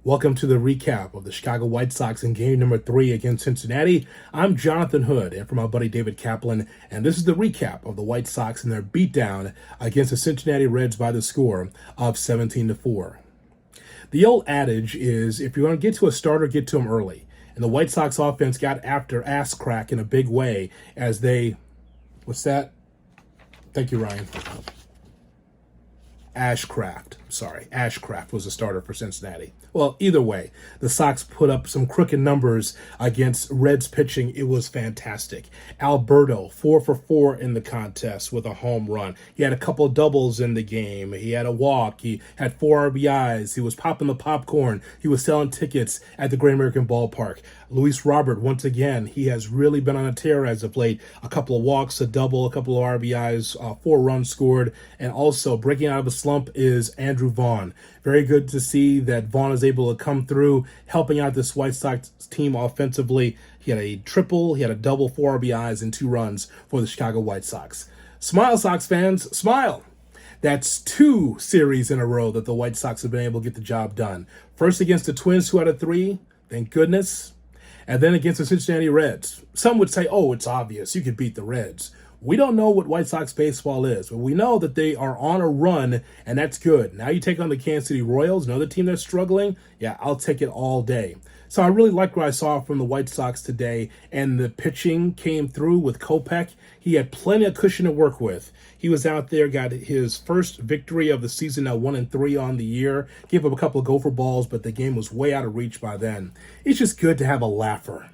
Welcome to the recap of the Chicago White Sox in game number 3 against Cincinnati. I'm Jonathan Hood, and for my buddy David Kaplan, and this is the recap of the White Sox and their beatdown against the Cincinnati Reds by the score of 17-4. The old adage is, if you're going to get to a starter, get to him early. And the White Sox offense got after ass crack in a big way as they... What's that? Thank you, Ryan. Ashcraft was the starter for Cincinnati. Well, either way, the Sox put up some crooked numbers against Reds pitching. It was fantastic. Alberto, 4 for 4 in the contest with a home run. He had a couple of doubles in the game. He had a walk. He had 4 RBIs. He was popping the popcorn. He was selling tickets at the Great American Ballpark. Luis Robert, once again, he has really been on a tear as of late. A couple of walks, a double, a couple of RBIs, 4 runs scored, and also breaking out of a slump is Andrew Vaughn. Very good to see that Vaughn is able to come through, helping out this White Sox team offensively. He had a triple, he had a double, 4 RBIs, and 2 runs for the Chicago White Sox. Smile, Sox fans, smile! That's 2 series in a row that the White Sox have been able to get the job done. First against the Twins, 2 out of 3, thank goodness. And then against the Cincinnati Reds. Some would say, oh, it's obvious, you could beat the Reds. We don't know what White Sox baseball is, but we know that they are on a run, and that's good. Now you take on the Kansas City Royals, another team that's struggling. Yeah, I'll take it all day. So I really liked what I saw from the White Sox today, and the pitching came through with Kopech. He had plenty of cushion to work with. He was out there, got his first victory of the season, now 1-3 on the year. Gave up a couple of gopher balls, but the game was way out of reach by then. It's just good to have a laugher.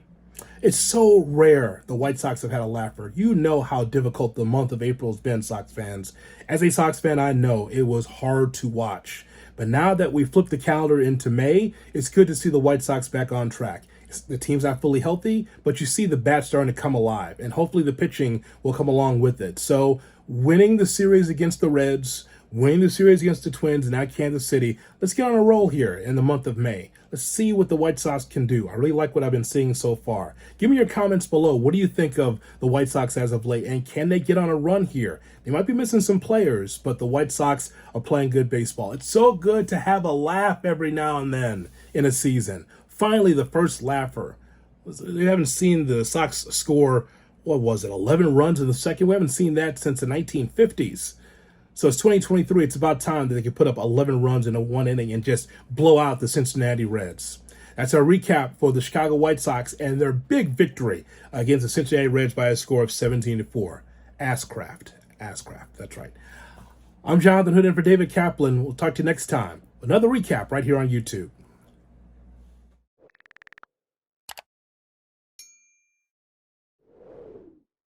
It's so rare the White Sox have had a laugher. You know how difficult the month of April has been, Sox fans. As a Sox fan, I know it was hard to watch. But now that we flipped the calendar into May, it's good to see the White Sox back on track. The team's not fully healthy, but you see the bats starting to come alive, and hopefully the pitching will come along with it. So winning the series against the Reds, winning the series against the Twins, and now Kansas City, let's get on a roll here in the month of May. Let's see what the White Sox can do. I really like what I've been seeing so far. Give me your comments below. What do you think of the White Sox as of late? And can they get on a run here? They might be missing some players, but the White Sox are playing good baseball. It's so good to have a laugh every now and then in a season. Finally, the first laugher. We haven't seen the Sox score, 11 runs in the second? We haven't seen that since the 1950s. So it's 2023. It's about time that they can put up 11 runs in a 1 inning and just blow out the Cincinnati Reds. That's our recap for the Chicago White Sox and their big victory against the Cincinnati Reds by a score of 17-4. Ashcraft. That's right. I'm Jonathan Hood, and for David Kaplan, we'll talk to you next time. Another recap right here on YouTube.